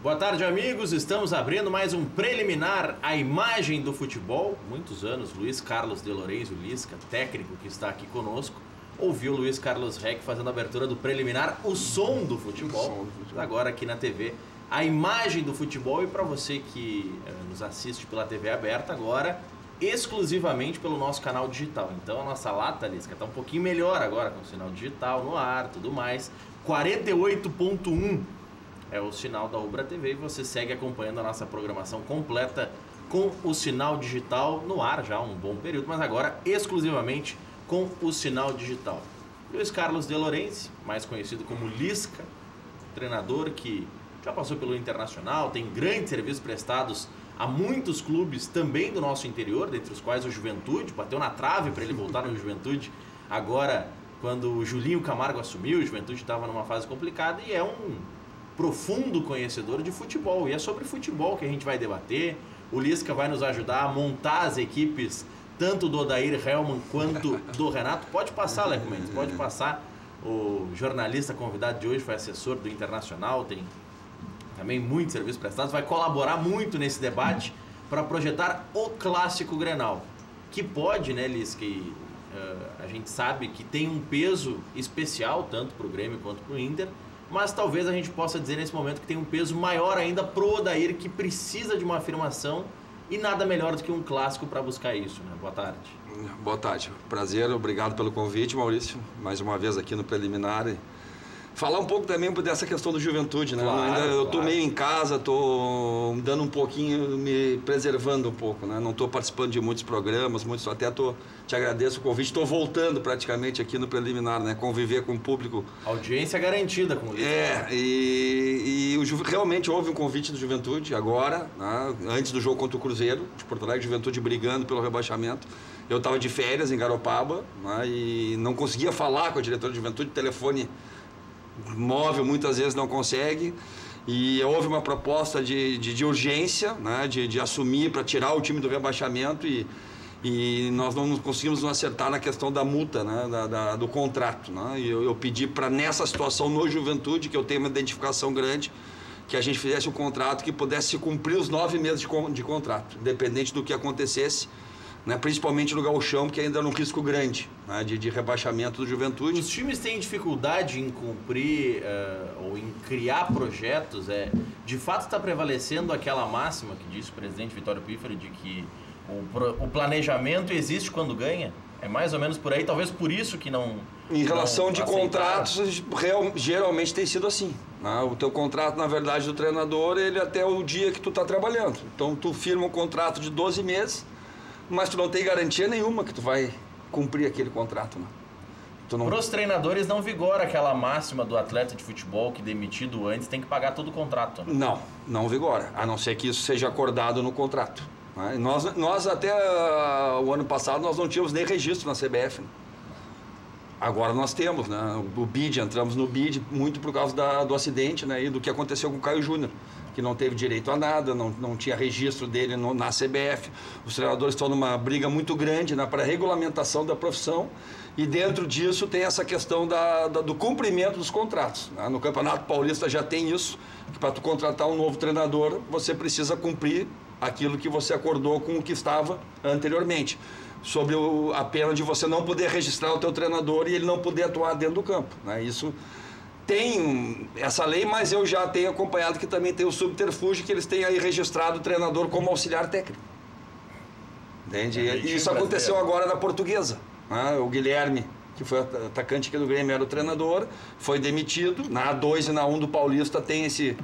Boa tarde, amigos. Estamos abrindo mais um preliminar à imagem do futebol. Muitos anos, Luiz Carlos de Lourenço Lisca, técnico que está aqui conosco, ouviu Luiz Carlos Reck fazendo a abertura do preliminar, o som do futebol. Agora aqui na TV, a imagem do futebol. E para você que nos assiste pela TV aberta, agora exclusivamente pelo nosso canal digital. Então a nossa lata, Lisca, está um pouquinho melhor agora com o sinal digital no ar, tudo mais. 48.1 é o sinal da Ubra TV e você segue acompanhando a nossa programação completa com o sinal digital no ar já há um bom período, mas agora exclusivamente com o sinal digital. Luiz Carlos de Lourenço, mais conhecido como Lisca, treinador que já passou pelo Internacional, tem grandes serviços prestados a muitos clubes também do nosso interior, dentre os quais o Juventude, bateu na trave para ele voltar no Juventude, agora quando o Julinho Camargo assumiu, o Juventude estava numa fase complicada, e é um profundo conhecedor de futebol, e é sobre futebol que a gente vai debater. O Lisca vai nos ajudar a montar as equipes, tanto do Odair Hellmann quanto do Renato. Pode passar, Leco Mendes, pode passar. O jornalista convidado de hoje foi assessor do Internacional, tem também muitos serviços prestados, vai colaborar muito nesse debate para projetar o clássico Grenal, que pode, né, Lisca, a gente sabe que tem um peso especial tanto para o Grêmio quanto para o Inter, mas talvez a gente possa dizer nesse momento que tem um peso maior ainda pro Odair, que precisa de uma afirmação, e nada melhor do que um clássico para buscar isso, né? Boa tarde. Boa tarde. Prazer, obrigado pelo convite, Maurício. Mais uma vez aqui no preliminar. Falar um pouco também dessa questão do Juventude, né? Claro, eu estou meio em casa, estou dando um pouquinho, me preservando um pouco, né? Não estou participando de muitos programas, até te agradeço o convite, estou voltando praticamente aqui no preliminar, né? Conviver com o público. Audiência garantida com o Lisca. Realmente houve um convite do Juventude agora, né? Antes do jogo contra o Cruzeiro, de Porto Alegre, Juventude brigando pelo rebaixamento. Eu estava de férias em Garopaba, né? E não conseguia falar com a diretora de Juventude, telefone móvel muitas vezes não consegue, e houve uma proposta de urgência, né, de assumir para tirar o time do rebaixamento, e nós não conseguimos nos acertar na questão da multa, né, do contrato, né, e eu pedi para, nessa situação no Juventude, que eu tenho uma identificação grande, que a gente fizesse um contrato que pudesse cumprir os 9 meses de contrato, independente do que acontecesse, né, principalmente no gauchão, que ainda era um risco grande, né, de rebaixamento do Juventude. Os times têm dificuldade em cumprir ou em criar projetos. De fato está prevalecendo aquela máxima que disse o presidente Vitório Pífaro, de que o planejamento existe quando ganha? É mais ou menos por aí, talvez por isso que não... Em relação de contratos, geralmente tem sido assim, né? O teu contrato, na verdade, do treinador, ele até o dia que tu está trabalhando. Então tu firma um contrato de 12 meses, mas tu não tem garantia nenhuma que tu vai cumprir aquele contrato, né? Para os treinadores não vigora aquela máxima do atleta de futebol que demitido antes tem que pagar todo o contrato, né? Não vigora, a não ser que isso seja acordado no contrato, né? Nós até o ano passado nós não tínhamos nem registro na CBF, né? Agora nós temos, né? O BID, entramos no BID muito por causa do acidente, né? E do que aconteceu com o Caio Júnior, que não teve direito a nada, não tinha registro dele na CBF. Os treinadores estão numa briga muito grande, né, para a regulamentação da profissão, e dentro disso tem essa questão do cumprimento dos contratos, né? No Campeonato Paulista já tem isso, que para tu contratar um novo treinador, você precisa cumprir aquilo que você acordou com o que estava anteriormente, sobre a pena de você não poder registrar o teu treinador e ele não poder atuar dentro do campo, né? Isso tem essa lei, mas eu já tenho acompanhado que também tem o subterfúgio, que eles têm aí registrado o treinador como auxiliar técnico. Entende? E isso aconteceu agora na Portuguesa, né? O Guilherme, que foi atacante aqui do Grêmio, era o treinador, foi demitido. Na A2 e na 1 do Paulista tem esse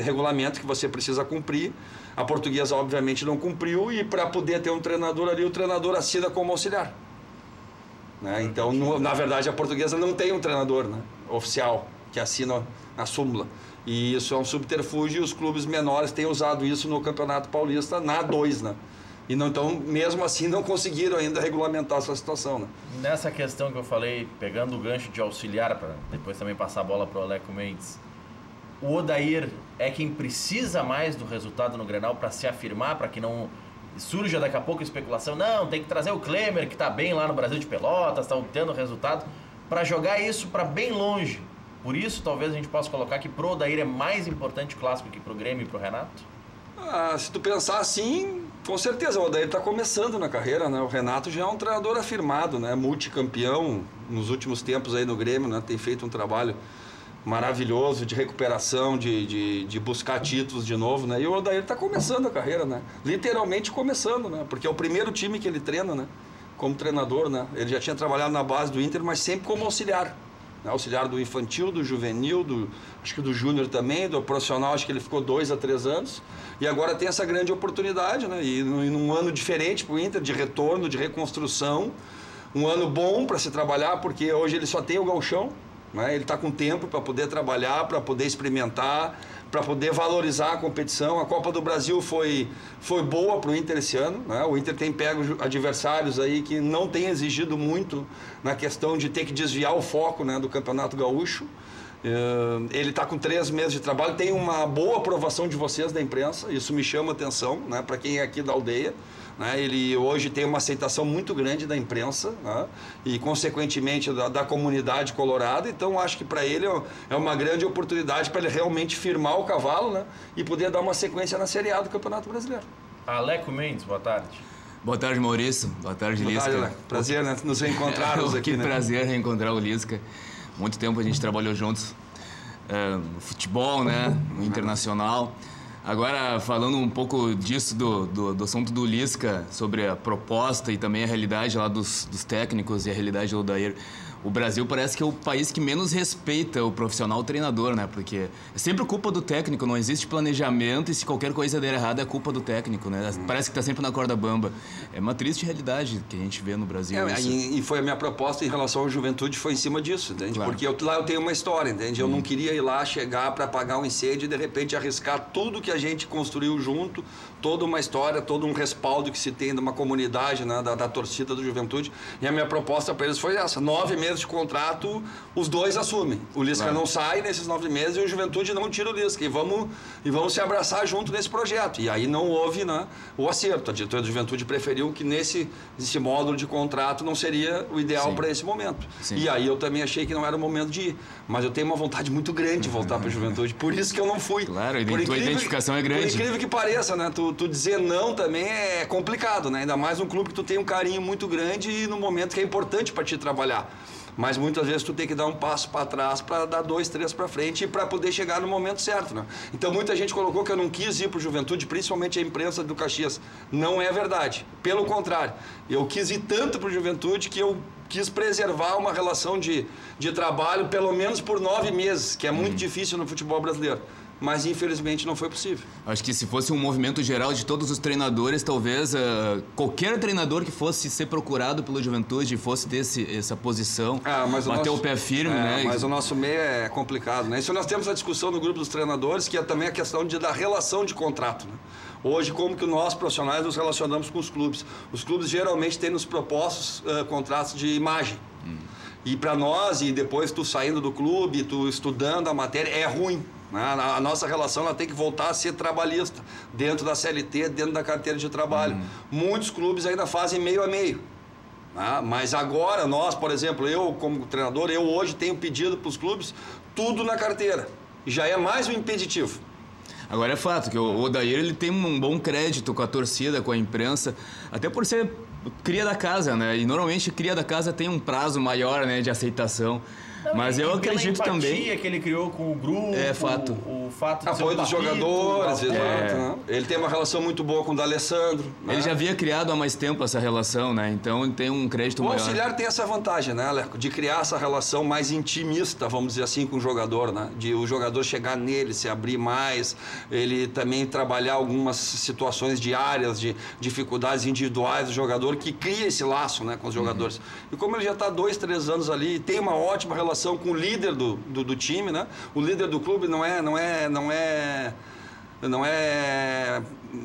regulamento que você precisa cumprir. A Portuguesa obviamente não cumpriu, e para poder ter um treinador ali, o treinador assina como auxiliar, né? Então, na verdade, a Portuguesa não tem um treinador, né, oficial que assina a súmula. E isso é um subterfúgio, e os clubes menores têm usado isso no Campeonato Paulista na A2, né? E não, então, mesmo assim, não conseguiram ainda regulamentar essa situação, né? Nessa questão que eu falei, pegando o gancho de auxiliar, para depois também passar a bola para o Leco Mendes, o Odair é quem precisa mais do resultado no Grenal para se afirmar, para que não surja daqui a pouco especulação, não, tem que trazer o Klemer, que está bem lá no Brasil de Pelotas, está obtendo resultado, para jogar isso para bem longe Por isso, talvez a gente possa colocar que pro Odair é mais importante o Clássico que pro Grêmio e pro Renato? Se tu pensar assim, com certeza, o Odair está começando na carreira, né? O Renato já é um treinador afirmado, né? Multicampeão nos últimos tempos aí no Grêmio, né? Tem feito um trabalho maravilhoso de recuperação, de buscar títulos de novo, né? E o Odair está começando a carreira, né? Literalmente começando, né? Porque é o primeiro time que ele treina, né? Como treinador, né? Ele já tinha trabalhado na base do Inter, mas sempre como auxiliar. Auxiliar do infantil, do juvenil, acho que do júnior também, do profissional, acho que ele ficou 2 a 3 anos. E agora tem essa grande oportunidade, né? E num ano diferente para o Inter, de retorno, de reconstrução. Um ano bom para se trabalhar, porque hoje ele só tem o gauchão, né? Ele está com tempo para poder trabalhar, para poder experimentar, para poder valorizar a competição. A Copa do Brasil foi boa para o Inter esse ano, né? O Inter tem pego adversários aí que não tem exigido muito na questão de ter que desviar o foco, né, do Campeonato Gaúcho. Ele está com 3 meses de trabalho, tem uma boa aprovação de vocês da imprensa, isso me chama atenção, né, para quem é aqui da aldeia. Né, ele hoje tem uma aceitação muito grande da imprensa, né, e consequentemente da comunidade colorada, então acho que para ele é uma grande oportunidade para ele realmente firmar o cavalo, né, e poder dar uma sequência na Série A do Campeonato Brasileiro. Aleco Mendes, boa tarde. Boa tarde, Maurício. Boa tarde, Lisca. Boa tarde, prazer, né, nos reencontrarmos aqui. Que né? prazer reencontrar o Lisca. Muito tempo a gente trabalhou juntos no futebol, né, no internacional. Agora, falando um pouco disso, do assunto do Lisca, sobre a proposta e também a realidade lá dos técnicos e a realidade do Odair. O Brasil parece que é o país que menos respeita o profissional treinador, né? Porque é sempre culpa do técnico, não existe planejamento e se qualquer coisa der errado é culpa do técnico, né? Parece que está sempre na corda bamba. É uma triste realidade que a gente vê no Brasil. E foi a minha proposta em relação à Juventude, foi em cima disso, entende? Claro. Porque lá eu tenho uma história, entende? Eu não queria ir lá, chegar para apagar um incêndio e de repente arriscar tudo que a gente construiu junto, toda uma história, todo um respaldo que se tem de uma comunidade, né, da torcida do Juventude. E a minha proposta para eles foi essa: 9 meses de contrato, os dois assumem. O Lisca claro. não sai nesses 9 meses e o Juventude não tira o Lisca. E vamos se abraçar junto nesse projeto. E aí não houve, né, o acerto. A diretoria do Juventude preferiu que nesse módulo de contrato não seria o ideal para esse momento. Sim. E aí eu também achei que não era o momento de ir. Mas eu tenho uma vontade muito grande de voltar para a Juventude. Por isso que eu não fui. Claro, a tua identificação é grande. Por incrível que pareça, né? Tu dizer não também é complicado, né? Ainda mais um clube que tu tem um carinho muito grande e no momento que é importante para ti trabalhar. Mas muitas vezes tu tem que dar um passo para trás para dar 2, 3 para frente e para poder chegar no momento certo, né? Então muita gente colocou que eu não quis ir para o Juventude, principalmente a imprensa do Caxias. Não é verdade. Pelo contrário, eu quis ir tanto para o Juventude que eu quis preservar uma relação de trabalho pelo menos por 9 meses, que é muito difícil no futebol brasileiro. Mas infelizmente não foi possível. Acho que se fosse um movimento geral de todos os treinadores, talvez qualquer treinador que fosse ser procurado pela Juventude fosse ter essa posição, bater o pé firme, né? Mas o nosso meio é complicado, né? Isso nós temos a discussão no grupo dos treinadores, que é também a questão da relação de contrato, né? Hoje, como que nós, profissionais, nos relacionamos com os clubes? Os clubes geralmente têm nos propostos contratos de imagem. E para nós, e depois tu saindo do clube, tu estudando a matéria, é ruim. A nossa relação ela tem que voltar a ser trabalhista, dentro da CLT, dentro da carteira de trabalho. Muitos clubes ainda fazem meio a meio. Mas agora nós, por exemplo, eu como treinador, eu hoje tenho pedido para os clubes tudo na carteira. E já é mais um impeditivo. Agora é fato que o Odair ele tem um bom crédito com a torcida, com a imprensa, até por ser cria da casa, né? E normalmente cria da casa tem um prazo maior, né, de aceitação. Mas eu acredito também. A empatia que ele criou com o grupo. É fato. O fato de apoio dos jogadores, exato. Né? Ele tem uma relação muito boa com o D'Alessandro. Né? Ele já havia criado há mais tempo essa relação, né? Então ele tem um crédito maior. O auxiliar tem essa vantagem, né, Aleco? De criar essa relação mais intimista, vamos dizer assim, com o jogador, né? De o jogador chegar nele, se abrir mais. Ele também trabalhar algumas situações diárias, de dificuldades individuais do jogador, que cria esse laço, né, com os jogadores. E como ele já está 2, 3 anos ali, tem uma ótima relação com o líder do time, né? O líder do clube não é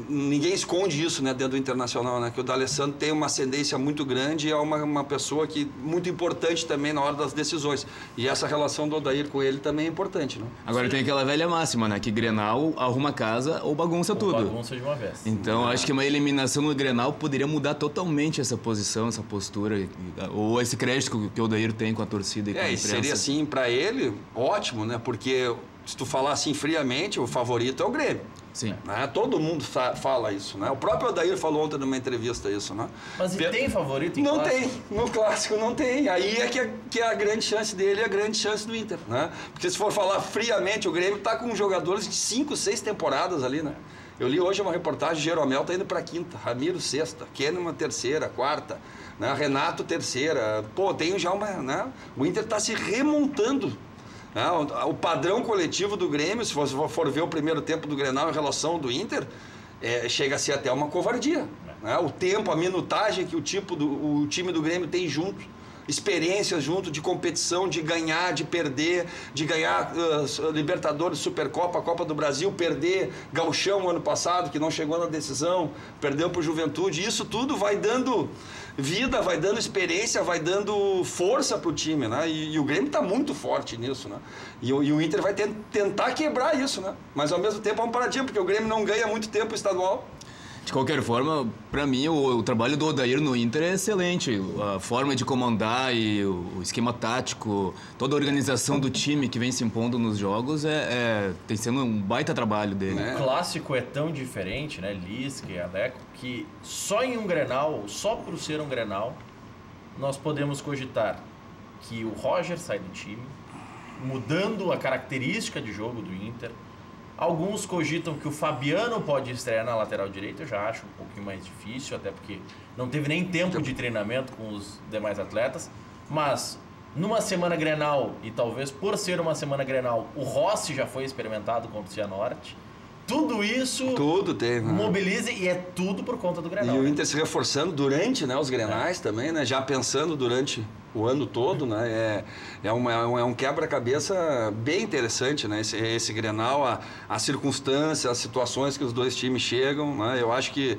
Ninguém esconde isso, né, dentro do Internacional, né? Que o D'Alessandro tem uma ascendência muito grande e é uma pessoa muito importante também na hora das decisões. E essa relação do Odair com ele também é importante, né? Agora tem aquela velha máxima, né? Que Grenal arruma casa ou bagunça tudo. Bagunça de uma vez. Então acho que uma eliminação no Grenal poderia mudar totalmente essa posição, essa postura, ou esse crédito que o Odair tem com a torcida e com a imprensa. Seria assim para ele ótimo, né? Porque se tu falar assim friamente, o favorito é o Grêmio. Sim. Né? Todo mundo fala isso, né? O próprio Odair falou ontem numa entrevista isso, né? Mas tem favorito em Não clássico? tem, no clássico não tem. Aí é que é a grande chance dele e a grande chance do Inter, né? Porque se for falar friamente, o Grêmio tá com jogadores de 5, 6 temporadas ali, né? Eu li hoje uma reportagem, Jeromel tá indo para quinta, Ramiro sexta, Kahneman terceira, quarta, né? Renato terceira. Pô, tem já uma, né? O Inter tá se remontando. O padrão coletivo do Grêmio, se você for ver o primeiro tempo do Grenal em relação ao do Inter, chega a ser até uma covardia. Né? O tempo, a minutagem que o time do Grêmio tem junto, experiências junto de competição, de ganhar, de perder, de ganhar Libertadores, Supercopa, Copa do Brasil, perder Gauchão ano passado, que não chegou na decisão, perdeu para o Juventude. Isso tudo vai dando vida, vai dando experiência, vai dando força para o time, né? E o Grêmio está muito forte nisso, né? E o Inter vai tentar quebrar isso, né? Mas ao mesmo tempo é um paradigma, porque o Grêmio não ganha muito tempo estadual. De qualquer forma, para mim, o trabalho do Odair no Inter é excelente. A forma de comandar e o esquema tático, toda a organização do time que vem se impondo nos jogos tem sendo um baita trabalho dele. O clássico é tão diferente, né? Lisca e Aleco, que só em um Grenal, só por ser um Grenal, nós podemos cogitar que o Roger sai do time, mudando a característica de jogo do Inter. Alguns cogitam que o Fabiano pode estrear na lateral direita, eu já acho um pouquinho mais difícil, até porque não teve nem tempo de treinamento com os demais atletas. Mas numa semana Grenal, e talvez por ser uma semana Grenal, o Rossi já foi experimentado contra o Cianorte. Tudo isso mobiliza e é tudo por conta do Grenal. E o Inter se reforçando durante, né, os Grenais também, né, já pensando durante o ano todo, né, é um quebra-cabeça bem interessante, né, esse Grenal, a circunstância, as situações que os dois times chegam, né, eu acho que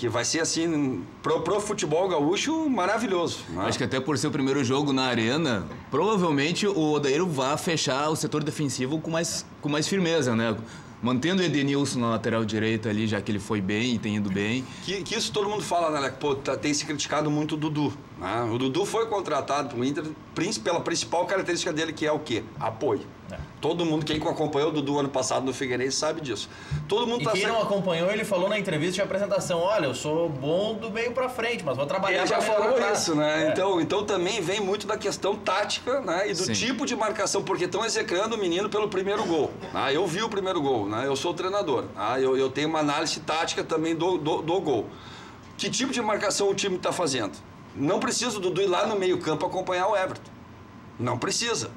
vai ser assim, pro futebol gaúcho, maravilhoso. Né? Acho que até por ser o primeiro jogo na Arena, provavelmente o Odair vai fechar o setor defensivo com mais firmeza, né? Mantendo o Edenilson na lateral direita ali, já que ele foi bem e tem ido bem. Que isso todo mundo fala, né, Leco? Pô, tem se criticado muito o Dudu. Né? O Dudu foi contratado para o Inter pela principal característica dele, que é o quê? Apoio. Todo mundo, quem acompanhou o Dudu ano passado no Figueirense sabe disso. Todo mundo quem não acompanhou, ele falou na entrevista de apresentação, olha, eu sou bom do meio para frente, mas vou trabalhar. Ele já falou isso, né? Então também vem muito da questão tática, né? E do tipo de marcação, porque estão execrando o menino pelo primeiro gol. Eu vi o primeiro gol, né? Eu sou o treinador. Eu tenho uma análise tática também do gol. Que tipo de marcação o time está fazendo? Não precisa o Dudu ir lá no meio campo acompanhar o Everton. Não precisa.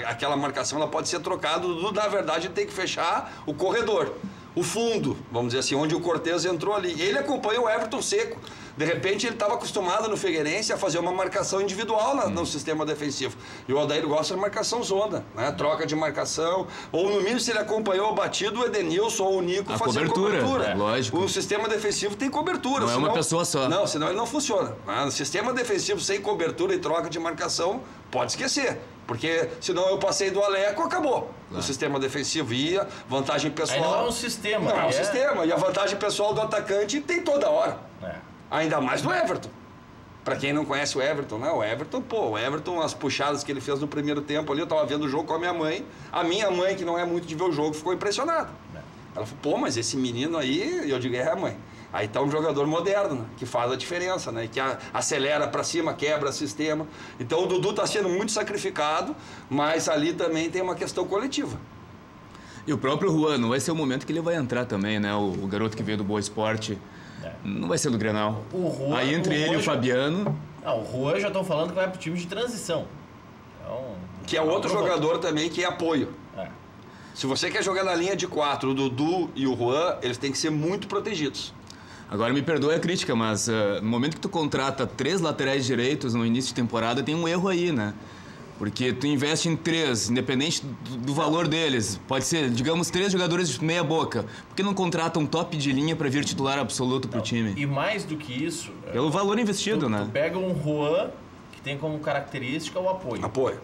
Aquela marcação ela pode ser trocada. O Dudu, na verdade, tem que fechar o corredor, o fundo, vamos dizer assim, onde o Cortez entrou ali. Ele acompanha o Everton seco. De repente, ele estava acostumado no Figueirense a fazer uma marcação individual no sistema defensivo. E o Odair gosta de marcação zona, né? Troca de marcação. Ou, no mínimo, se ele acompanhou o batido, o Edenilson ou o Nico faziam cobertura. Lógico. O sistema defensivo tem cobertura. Não é uma pessoa só. Não, senão ele não funciona. No sistema defensivo sem cobertura e troca de marcação, pode esquecer. Porque senão eu passei do Aleco, acabou. O sistema defensivo ia, vantagem pessoal. Aí não é um sistema. Não é um sistema. E a vantagem pessoal do atacante tem toda hora. Ainda mais do Everton. Para quem não conhece o Everton, né? O Everton, as puxadas que ele fez no primeiro tempo ali, eu tava vendo o jogo com a minha mãe. A minha mãe, que não é muito de ver o jogo, ficou impressionada. Ela falou, pô, mas esse menino aí, eu digo, mãe. Aí tá um jogador moderno, né? Que faz a diferença, né? Que acelera para cima, quebra sistema. Então o Dudu tá sendo muito sacrificado, mas ali também tem uma questão coletiva. E o próprio Juan, não vai ser o momento que ele vai entrar também, né? O garoto que veio do Boa Esporte. Não vai ser do Grenal. Aí entre ele e o Fabiano... o Juan já estão falando que vai pro time de transição. Que é outro jogador também que é apoio. Se você quer jogar na linha de 4, o Dudu e o Juan, eles têm que ser muito protegidos. Agora me perdoe a crítica, mas no momento que tu contrata 3 laterais direitos no início de temporada, tem um erro aí, né? Porque tu investe em 3, independente do valor deles. Pode ser, digamos, 3 jogadores de meia boca. Por que não contrata um top de linha para vir titular absoluto pro time? E mais do que isso... Pelo valor investido, né? Tu pega um Juan, que tem como característica o apoio. Apoio.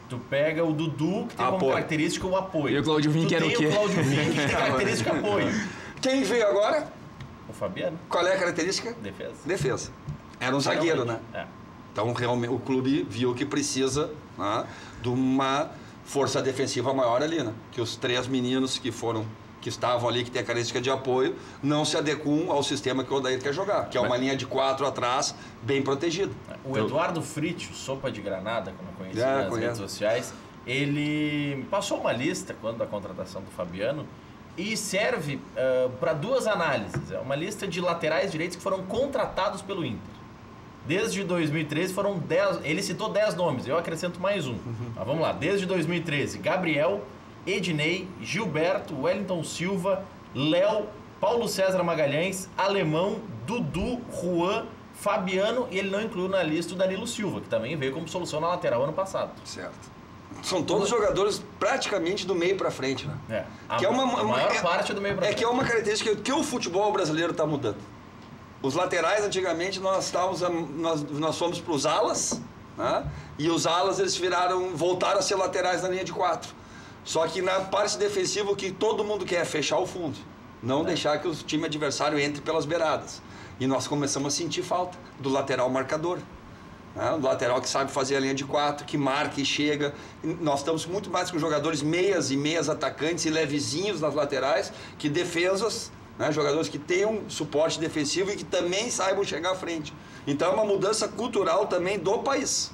Tu pega o Dudu, que tem como característica o apoio. E o Claudio Vinck era o quê? Tu tem o Claudio Vinck, que tem característica apoio. Quem veio agora? O Fabiano. Qual é a característica? Defesa. Era um zagueiro, né? É. Então, realmente, o clube viu que precisa, né, de uma força defensiva maior ali, né? Que os 3 meninos que estavam ali, que tem a característica de apoio, não se adequam ao sistema que o Odair quer jogar, que é uma linha de 4 atrás, bem protegida. O Eduardo Fritio, Sopa de Granada, como eu conheci nas redes sociais, ele passou uma lista, quando da contratação do Fabiano, e serve para 2 análises. É uma lista de laterais direitos que foram contratados pelo Inter. Desde 2013 foram 10, ele citou 10 nomes, eu acrescento mais um. Mas vamos lá, desde 2013, Gabriel, Ednei, Gilberto, Wellington Silva, Léo, Paulo César Magalhães, Alemão, Dudu, Juan, Fabiano, e ele não incluiu na lista o Danilo Silva, que também veio como solução na lateral ano passado. Certo. São todos jogadores praticamente do meio para frente, né? Que é a maior parte do meio para frente. É que é uma característica que o futebol brasileiro está mudando. Os laterais, antigamente, nós fomos para os alas, né? E os alas eles voltaram a ser laterais na linha de 4. Só que na parte defensiva o que todo mundo quer é fechar o fundo, não deixar que o time adversário entre pelas beiradas. E nós começamos a sentir falta do lateral marcador, né? Do lateral que sabe fazer a linha de 4, que marca e chega. Nós estamos muito mais com jogadores meias e meias atacantes e levezinhos nas laterais que defesas, né? Jogadores que tenham suporte defensivo e que também saibam chegar à frente. Então é uma mudança cultural também do país.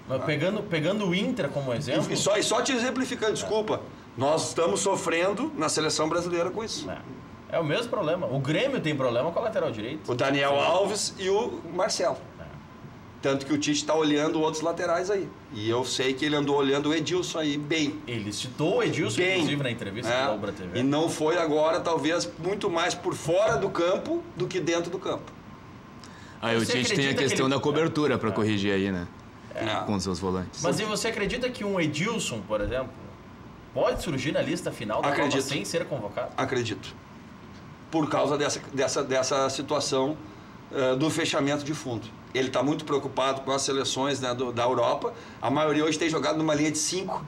Mas pegando o Inter como exemplo... E só te exemplificando, desculpa, nós estamos sofrendo na seleção brasileira com isso. É o mesmo problema. O Grêmio tem problema com a lateral direito. O Daniel Alves e o Marcelo. Tanto que o Tite está olhando outros laterais aí. E eu sei que ele andou olhando o Edilson aí bem. Ele citou o Edilson, inclusive, na entrevista da Ubra TV. E não foi agora, talvez, muito mais por fora do campo do que dentro do campo. Aí o Tite tem a questão da cobertura para corrigir aí, né? Com seus volantes. Mas e você acredita que um Edilson, por exemplo, pode surgir na lista final da Copa sem ser convocado? Acredito. Por causa dessa situação do fechamento de fundo. Ele está muito preocupado com as seleções, né, da Europa. A maioria hoje tem jogado numa linha de 5.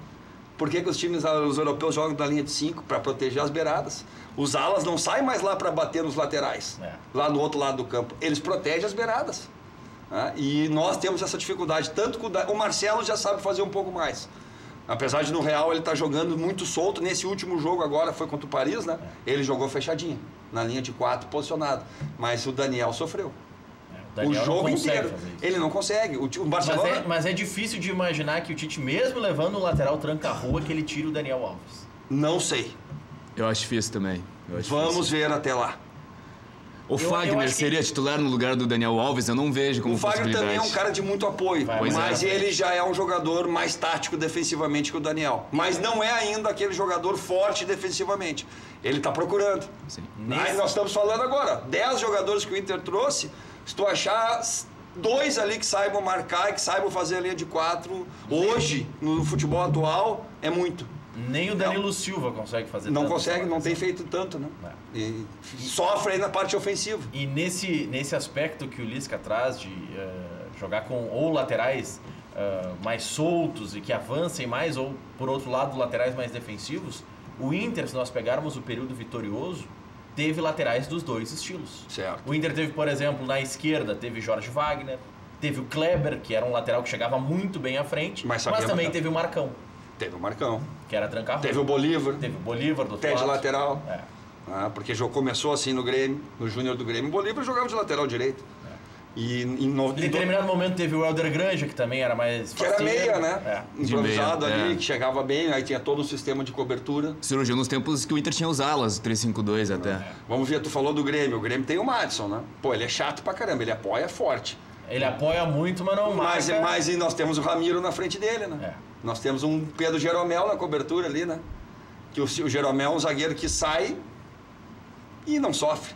Por que os times os europeus jogam na linha de 5? Para proteger as beiradas. Os alas não saem mais lá para bater nos laterais, lá no outro lado do campo. Eles protegem as beiradas. E nós temos essa dificuldade. Tanto que o Marcelo já sabe fazer um pouco mais. Apesar de no Real ele estar jogando muito solto. Nesse último jogo agora foi contra o Paris, né? Ele jogou fechadinho, na linha de 4, posicionado. Mas o Daniel sofreu. O jogo inteiro. Ele não consegue. O Barcelona... Mas é difícil de imaginar que o Tite, mesmo levando o lateral tranca-rua, que ele tire o Daniel Alves. Não sei. Eu acho difícil também. Vamos ver até lá. O Fagner seria titular no lugar do Daniel Alves? Eu não vejo como possibilidade. O Fagner também é um cara de muito apoio, mas ele já é um jogador mais tático defensivamente que o Daniel. Mas não é ainda aquele jogador forte defensivamente. Ele está procurando. Sim. Aí nós estamos falando agora, 10 jogadores que o Inter trouxe, se tu achar 2 ali que saibam marcar e que saibam fazer a linha de 4, hoje, no futebol atual, é muito. Nem o Danilo Silva consegue fazer tanto. Não consegue, não tem feito tanto, né? E sofre aí na parte ofensiva. E nesse aspecto que o Lisca traz de jogar com ou laterais mais soltos e que avancem mais, ou por outro lado, laterais mais defensivos, o Inter, se nós pegarmos o período vitorioso, teve laterais dos 2 estilos. Certo. O Inter teve, por exemplo, na esquerda, teve Jorge Wagner, teve o Kleber, que era um lateral que chegava muito bem à frente, mas também teve o Marcão. Teve o Marcão. Que era trancar. Teve o Bolívar. Teve o Bolívar do Até de lateral. Porque começou assim no Grêmio, no Júnior do Grêmio. O Bolívar jogava de lateral direito. E em determinado momento teve o Helder Granja, que também era mais que era meia, né? Improvisado meia, ali, que chegava bem, aí tinha todo um sistema de cobertura. Surgiu nos tempos que o Inter tinha os alas, 3-5-2 até. Vamos ver, tu falou do Grêmio. O Grêmio tem o Madison, né? Pô, ele é chato pra caramba, ele apoia forte. Ele apoia muito, mas não marca. Mas e nós temos o Ramiro na frente dele, né? Nós temos um Pedro Jeromel na cobertura ali, né? Que o Jeromel é um zagueiro que sai e não sofre.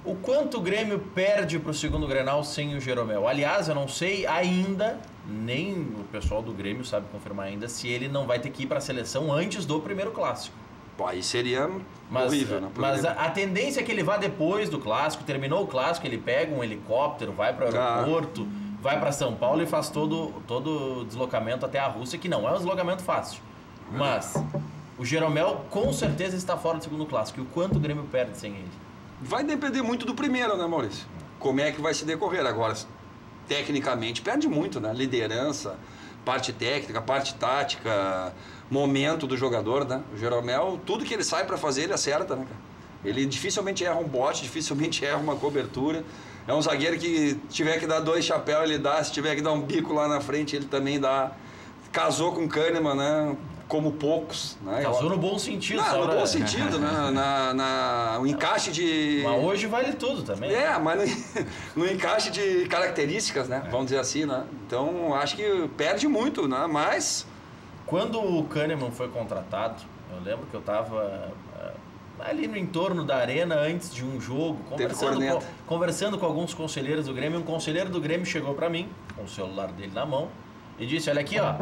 O quanto o Grêmio perde para o segundo Grenal sem o Jeromel? Aliás, eu não sei ainda, nem o pessoal do Grêmio sabe confirmar ainda, se ele não vai ter que ir para a seleção antes do primeiro clássico. Pô, aí seria horrível, né? Mas a tendência é que ele vá depois do clássico, terminou o clássico, ele pega um helicóptero, vai para o aeroporto, vai para São Paulo e faz todo o deslocamento até a Rússia, que não é um deslocamento fácil. Mas o Jeromel com certeza está fora do segundo clássico. E o quanto o Grêmio perde sem ele? Vai depender muito do primeiro, né, Maurício? Como é que vai se decorrer. Agora, tecnicamente, perde muito, né? Liderança, parte técnica, parte tática, momento do jogador, né? O Jeromel, tudo que ele sai para fazer, ele acerta, né, cara? Ele dificilmente erra um bote, dificilmente erra uma cobertura. É um zagueiro que tiver que dar 2 chapéus, ele dá. Se tiver que dar um bico lá na frente, ele também dá. Casou com o Kahneman, né? Como poucos. Né? Casou no bom sentido. No bom sentido, né? O encaixe de... Mas hoje vale tudo também. Mas no encaixe de características, né? Vamos dizer assim, né? Então, acho que perde muito, né? Mas... Quando o Kahneman foi contratado, eu lembro que eu estava ali no entorno da arena antes de um jogo, conversando com alguns conselheiros do Grêmio. Um conselheiro do Grêmio chegou para mim, com o celular dele na mão, e disse, olha aqui, ó,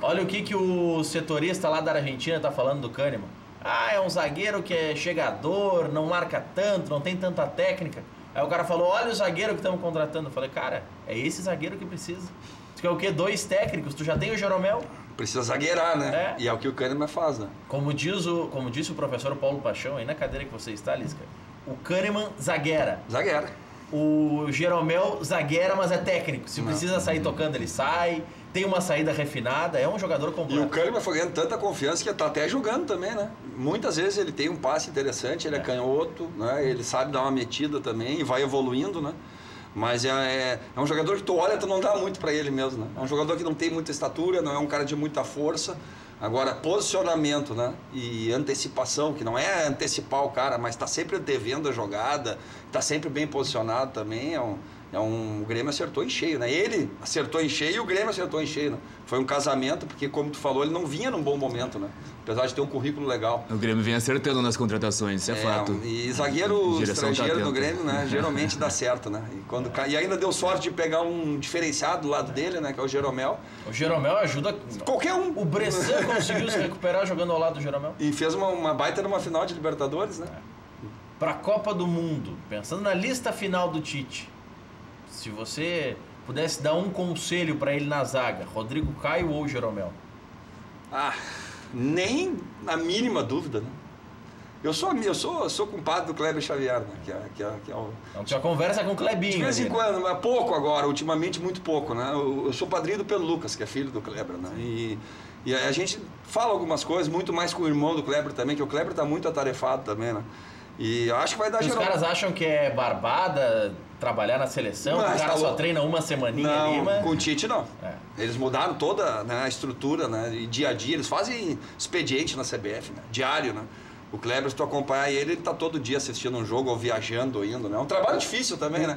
olha o que o setorista lá da Argentina está falando do Kahneman. É um zagueiro que é chegador, não marca tanto, não tem tanta técnica. Aí o cara falou, olha o zagueiro que estamos contratando. Eu falei, cara, é esse zagueiro que precisa. Tu quer o quê? 2 técnicos? Tu já tem o Jeromel? Precisa zagueirar, né? E é o que o Kahneman faz, né? Como disse o professor Paulo Paixão, aí na cadeira que você está, Lisca, o Kahneman zagueira. Zagueira. O Jeromel zagueira, mas é técnico. Se precisa sair tocando, ele sai. Tem uma saída refinada, é um jogador completo. E o Kahneman foi ganhando tanta confiança que está até jogando também, né? Muitas vezes ele tem um passe interessante, ele é canhoto, né? Ele sabe dar uma metida também e vai evoluindo, né? Mas é um jogador que tu olha, tu não dá muito para ele mesmo, né? É um jogador que não tem muita estatura, não é um cara de muita força. Agora, posicionamento, né? E antecipação, que não é antecipar o cara, mas está sempre devendo a jogada, está sempre bem posicionado também. O Grêmio acertou em cheio, né? Ele acertou em cheio e o Grêmio acertou em cheio, né? Foi um casamento, porque como tu falou, ele não vinha num bom momento, né? Apesar de ter um currículo legal. O Grêmio vem acertando nas contratações, isso é fato. E zagueiro estrangeiro no Grêmio, né? Geralmente dá certo, né? E ainda deu sorte de pegar um diferenciado do lado dele, né? Que é o Jeromel. O Jeromel ajuda... Qualquer um. O Bressan conseguiu se recuperar jogando ao lado do Jeromel. E fez uma baita numa final de Libertadores, né? Para a Copa do Mundo, pensando na lista final do Tite, se você pudesse dar um conselho para ele na zaga, Rodrigo Caio ou Jeromel? Nem a mínima dúvida, né? Eu sou compadre do Kleber Xavier, né? Que é o... Então, já conversa com o Klebinho. De vez em quando, mas pouco agora, ultimamente muito pouco, né? Eu sou padrinho do Pedro Lucas, que é filho do Kleber, né? E a gente fala algumas coisas, muito mais com o irmão do Kleber também, que o Kleber está muito atarefado também, né? E eu acho que vai dar Os caras acham que é barbada trabalhar na seleção, que o cara só treina uma semaninha ali, mas... com o Tite não. Eles mudaram toda, né, a estrutura, né, e dia a dia, eles fazem expediente na CBF, né, diário, né. O Kleber, se tu acompanhar ele tá todo dia assistindo um jogo, ou viajando, ou indo, né. É um trabalho difícil também, né.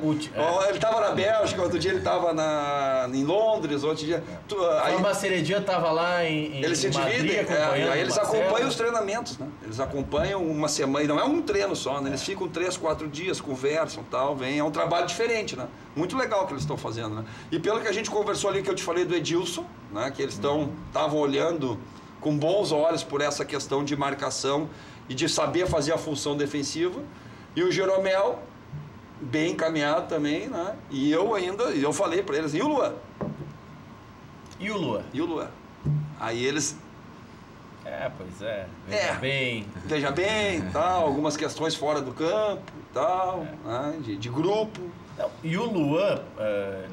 Ele tava na Bélgica, outro dia ele tava em Londres, outro dia... O Baceredia tava lá em eles se dividem, aí eles acompanham os treinamentos, né. Eles acompanham uma semana, e não é um treino só, né. Eles ficam 3, 4 dias, conversam e tal, é um trabalho diferente, né. Muito legal o que eles estão fazendo, né. E pelo que a gente conversou ali, que eu te falei do Edilson, né, que eles estavam olhando com bons olhos por essa questão de marcação e de saber fazer a função defensiva, e o Jeromel bem encaminhado também, né? E eu falei para eles, e o Luan? E o Luan? E o Luan? Aí eles... Pois é, veja bem, tal, algumas questões fora do campo, tal, né? de grupo. Não, e o Luan,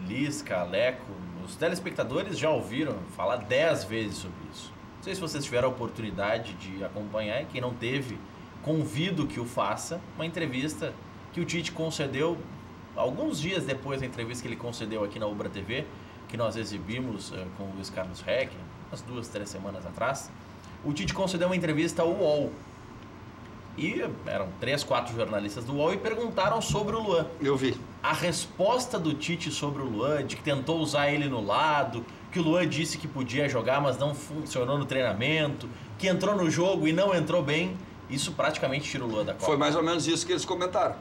Lisca, Aleco, os telespectadores já ouviram falar 10 vezes sobre isso. Não sei se vocês tiveram a oportunidade de acompanhar, e quem não teve, convido que o faça, uma entrevista que o Tite concedeu alguns dias depois da entrevista que ele concedeu aqui na Ubra TV, que nós exibimos com o Luiz Carlos Reck, umas 2, 3 semanas atrás. O Tite concedeu uma entrevista ao UOL. E eram 3, 4 jornalistas do UOL e perguntaram sobre o Luan. Eu vi. A resposta do Tite sobre o Luan, de que tentou usar ele no lado, que o Luan disse que podia jogar, mas não funcionou no treinamento, que entrou no jogo e não entrou bem, isso praticamente tira o Luan da Copa. Foi mais ou menos isso que eles comentaram.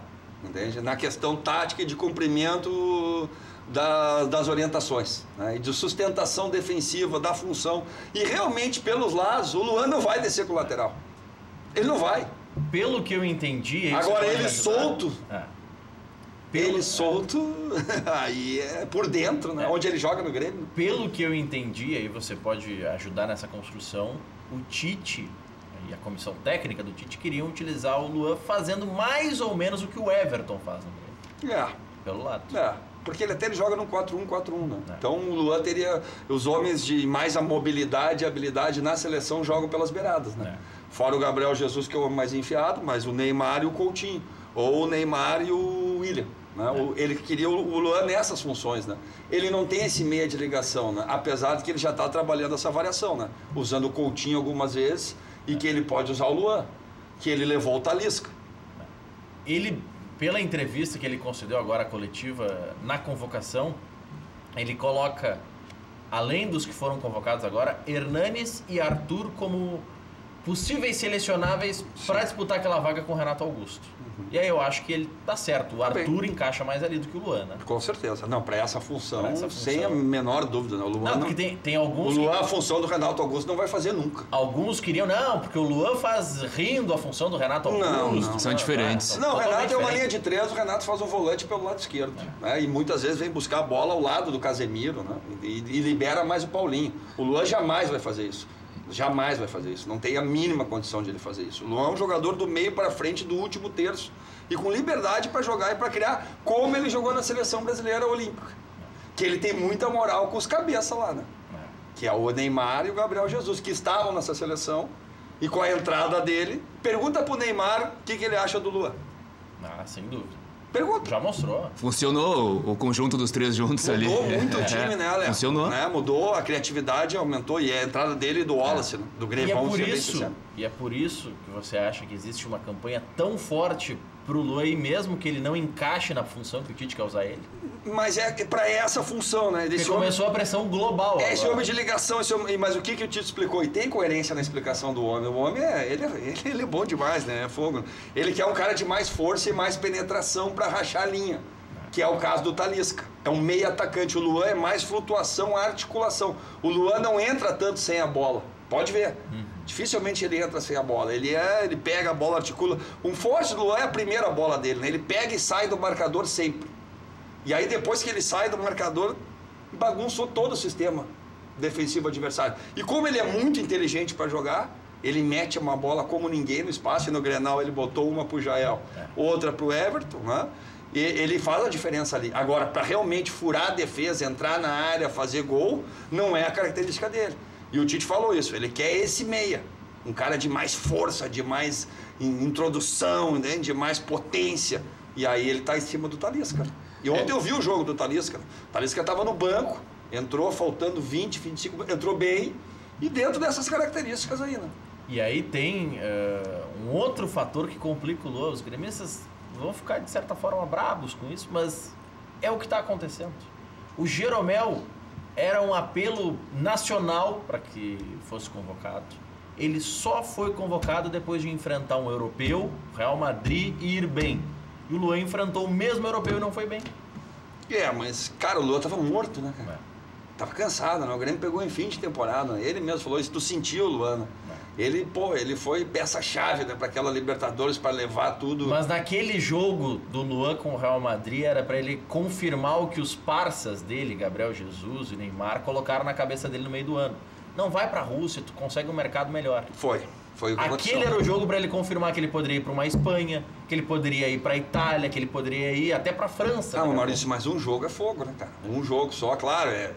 entende? Na questão tática e de cumprimento das orientações, né? E de sustentação defensiva da função. E realmente, pelos lados, o Luan não vai descer com o lateral. Ele não vai. Pelo que eu entendi... Agora, ele solto... Ele solto, aí é por dentro, né? Onde ele joga no Grêmio. Pelo que eu entendi, aí você pode ajudar nessa construção, o Tite e a comissão técnica do Tite queriam utilizar o Luan fazendo mais ou menos o que o Everton faz no Grêmio. Pelo lado. Porque ele joga no 4-1-4-1, né? Então o Luan teria... Os homens de mais a mobilidade e habilidade na seleção jogam pelas beiradas, né? Fora o Gabriel Jesus, que é o homem mais enfiado, mas o Neymar e o Coutinho. Ou o Neymar e o William. Né? Ele queria o Luan nessas funções, né? Ele não tem esse meia de ligação, né? Apesar de que ele já está trabalhando essa variação, né? Usando o Coutinho algumas vezes e que ele pode usar o Luan, que ele levou o Talisca. Ele, pela entrevista que ele concedeu agora à coletiva, na convocação, ele coloca, além dos que foram convocados agora, Hernanes e Arthur como possíveis selecionáveis para disputar aquela vaga com o Renato Augusto. E aí eu acho que ele tá certo. O Arthur encaixa mais ali do que o Luan, né? Com certeza. Não, para essa função, sem a menor dúvida. Né? O Luan não, porque tem alguns... O Luan, a função do Renato Augusto, não vai fazer nunca. Alguns queriam, não, porque o Luan faz rindo a função do Renato Augusto. Não. São diferentes. Não, o Renato é uma linha de 3, o Renato faz um volante pelo lado esquerdo. Né? E muitas vezes vem buscar a bola ao lado do Casemiro, né? E libera mais o Paulinho. O Luan jamais vai fazer isso. Jamais vai fazer isso. Não tem a mínima condição de ele fazer isso. O Luan é um jogador do meio para frente do último terço. E com liberdade para jogar e para criar, como ele jogou na seleção brasileira olímpica. Que ele tem muita moral com os cabeças lá, né? Que é o Neymar e o Gabriel Jesus, que estavam nessa seleção. E com a entrada dele, pergunta pro Neymar o que ele acha do Luan. Sem dúvida. Pergunta. Já mostrou. Funcionou o conjunto dos três juntos ali. Mudou muito o time, né, Léo? Funcionou. Né? Mudou, a criatividade aumentou e a entrada dele e do Wallace, né? Do Grêmio. E é por isso que você acha que existe uma campanha tão forte pro Luan, mesmo que ele não encaixe na função que o Tite quer usar ele? Mas é para essa função, né? Porque começou a pressão global. Esse homem de ligação, mas o que o Tite explicou? E tem coerência na explicação do homem. O homem ele é bom demais, né? É fogo. Ele quer um cara de mais força e mais penetração para rachar a linha, que é o caso do Talisca. É um meio atacante. O Luan é mais flutuação, articulação. O Luan não entra tanto sem a bola. Pode ver. Dificilmente ele entra sem a bola. Ele pega a bola, articula. Um forte do Luan é a primeira bola dele, né? Ele pega e sai do marcador sempre. E aí depois que ele sai do marcador, bagunçou todo o sistema defensivo adversário. E como ele é muito inteligente para jogar, ele mete uma bola como ninguém no espaço. E no Grenal ele botou uma pro Jael, outra pro Everton, né? E ele faz a diferença ali. Agora, para realmente furar a defesa, entrar na área, fazer gol, não é a característica dele. E o Tite falou isso, ele quer esse meia. Um cara de mais força, de mais introdução, né? De mais potência. E aí ele tá em cima do Talisca. E ontem eu vi o jogo do Talisca. O Talisca estava no banco, entrou faltando 20, 25, entrou bem. E dentro dessas características aí, né? E aí tem um outro fator que complica o Luan. Os gremistas vão ficar, de certa forma, brabos com isso, mas é o que está acontecendo. O Jeromel era um apelo nacional para que fosse convocado. Ele só foi convocado depois de enfrentar um europeu, Real Madrid, e ir bem. E o Luan enfrentou o mesmo europeu e não foi bem. Mas, cara, o Luan tava morto, né, cara? Tava cansado, né? O Grêmio pegou em fim de temporada. Ele mesmo falou isso, tu sentiu, Luan, né? Ele foi peça-chave, né, para aquela Libertadores, para levar tudo. Mas naquele jogo do Luan com o Real Madrid era para ele confirmar o que os parças dele, Gabriel Jesus e Neymar, colocaram na cabeça dele no meio do ano. Não vai para a Rússia, tu consegue um mercado melhor. Foi o que aconteceu. Aquele era o jogo para ele confirmar que ele poderia ir para uma Espanha, que ele poderia ir para a Itália, que ele poderia ir até para a França. Não, Maurício, mas um jogo é fogo, né, cara? Um jogo só, claro. É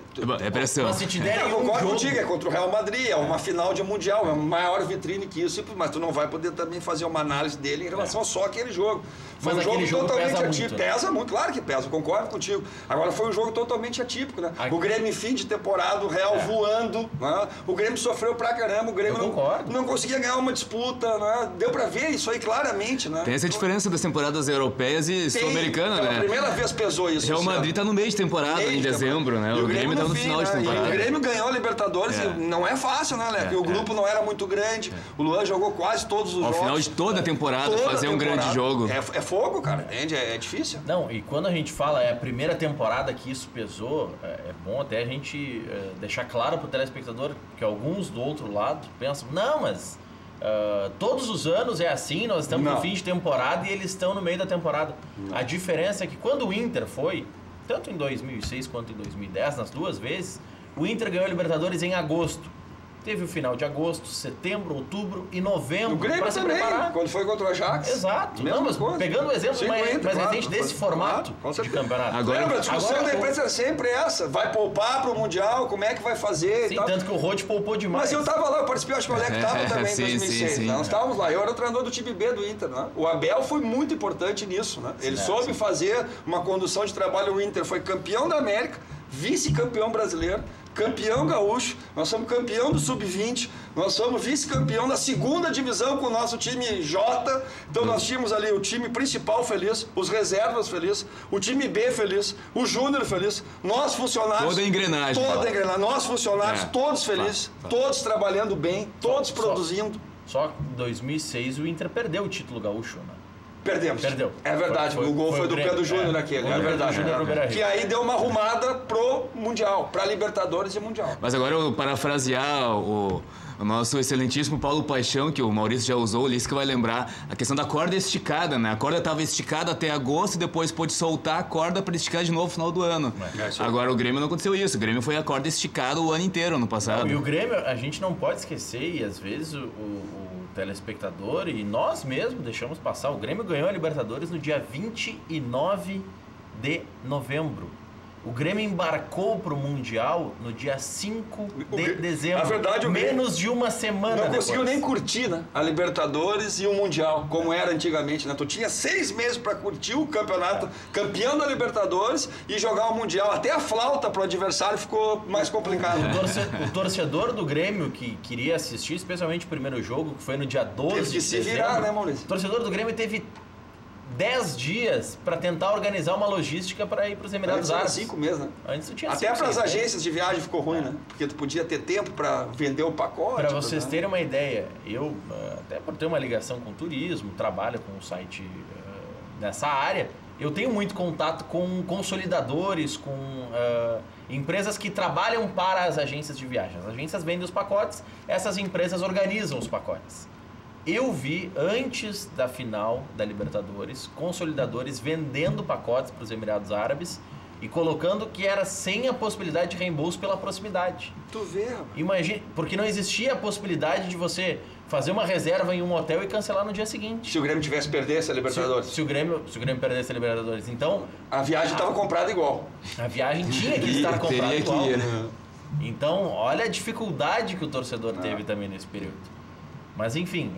pressão. Mas se te derem eu concordo contigo, é jogo... contra o Real Madrid, é uma final de Mundial, é uma maior vitrine que isso, mas tu não vai poder também fazer uma análise dele em relação só àquele jogo. Foi um jogo totalmente atípico. Pesa muito, claro que pesa, concordo contigo. Agora foi um jogo totalmente atípico, né? O Grêmio em fim de temporada, o Real voando, né? O Grêmio sofreu pra caramba, o Grêmio não conseguia ganhar uma disputa, né? Deu pra ver isso aí claramente, né? Tem essa diferença das temporadas europeias e sul-americanas, né? Pela primeira vez pesou isso. Real Madrid tá no meio de temporada, em dezembro, né? O Grêmio tá no final de temporada. E o Grêmio ganhou a Libertadores e não é fácil, né, Léo? Porque o grupo não era muito grande. O Luan jogou quase todos os jogos. Ao final de toda a temporada, fazer um grande jogo. É fogo, cara, entende? É difícil. Não, e quando a gente fala é a primeira temporada que isso pesou, é bom até a gente deixar claro pro telespectador que alguns do outro lado pensam, não, mas todos os anos é assim, nós estamos no fim de temporada e eles estão no meio da temporada. A diferença é que quando o Inter foi, tanto em 2006 quanto em 2010, nas duas vezes, o Inter ganhou a Libertadores em agosto. Teve o final de agosto, setembro, outubro e novembro. O Grêmio também, quando foi contra o Ajax. Exato. Não, mas pegando o exemplo mais recente desse formato de campeonato. Lembra, a discussão da imprensa é sempre essa. Vai poupar pro Mundial, como é que vai fazer? Sim, e tal. tanto que o Rode poupou demais. Mas eu tava lá, eu participei, acho que o Alex tava também em 2006. Sim. Nós estávamos lá, eu era o treinador do time B do Inter, né? O Abel foi muito importante nisso, né? Ele soube fazer uma condução de trabalho. O Inter foi campeão da América, vice-campeão brasileiro, campeão gaúcho, nós somos campeão do Sub-20, nós somos vice-campeão da segunda divisão com o nosso time J. Então nós tínhamos ali o time principal feliz, os reservas felizes, o time B feliz, o Júnior feliz, nós funcionários... Toda a engrenagem. Nós funcionários todos felizes, todos trabalhando bem, todos produzindo. Só que em 2006 o Inter perdeu o título gaúcho, né? Perdeu. É verdade, o gol foi do Pedro Júnior naquele, é verdade. Que aí deu uma arrumada pro Mundial, pra Libertadores e Mundial. Mas agora eu parafrasear o nosso excelentíssimo Paulo Paixão, que o Maurício já usou, o Lisca vai lembrar, a questão da corda esticada, né? A corda estava esticada até agosto e depois pôde soltar a corda para esticar de novo no final do ano. Agora o Grêmio não aconteceu isso, o Grêmio foi a corda esticada o ano inteiro no passado. E o Grêmio, a gente não pode esquecer, e às vezes o telespectador e nós mesmos deixamos passar, o Grêmio ganhou a Libertadores no dia 29 de novembro. O Grêmio embarcou para o Mundial no dia 5 de dezembro. Na verdade, menos de uma semana não conseguiu nem curtir, né? A Libertadores e o Mundial, como era antigamente, né? Tu tinha 6 meses para curtir o campeonato, campeão da Libertadores e jogar o Mundial. Até a flauta pro adversário ficou mais complicado. O torcedor do Grêmio que queria assistir, especialmente o primeiro jogo, que foi no dia 12 teve que se virar, né, Maurício? O torcedor do Grêmio teve 10 dias para tentar organizar uma logística para ir para os Emirados Árabes. 5 meses, né? Antes tu tinha até para as agências de viagem ficou ruim, né? Porque tu podia ter tempo para vender o pacote. Para vocês terem uma ideia, eu, até por ter uma ligação com turismo, trabalho com um site nessa área, eu tenho muito contato com consolidadores, com empresas que trabalham para as agências de viagem. As agências vendem os pacotes, essas empresas organizam os pacotes. Eu vi, antes da final da Libertadores, consolidadores vendendo pacotes para os Emirados Árabes e colocando que era sem a possibilidade de reembolso pela proximidade. Tu vê, rapaz. Imagina, porque não existia a possibilidade de você fazer uma reserva em um hotel e cancelar no dia seguinte. Se o Grêmio tivesse perdesse a Libertadores. Se o Grêmio perdesse a Libertadores. Então... A viagem estava comprada igual. A viagem tinha que estar comprada igual. Que ir, né? Então, olha a dificuldade que o torcedor teve também nesse período. Mas, enfim,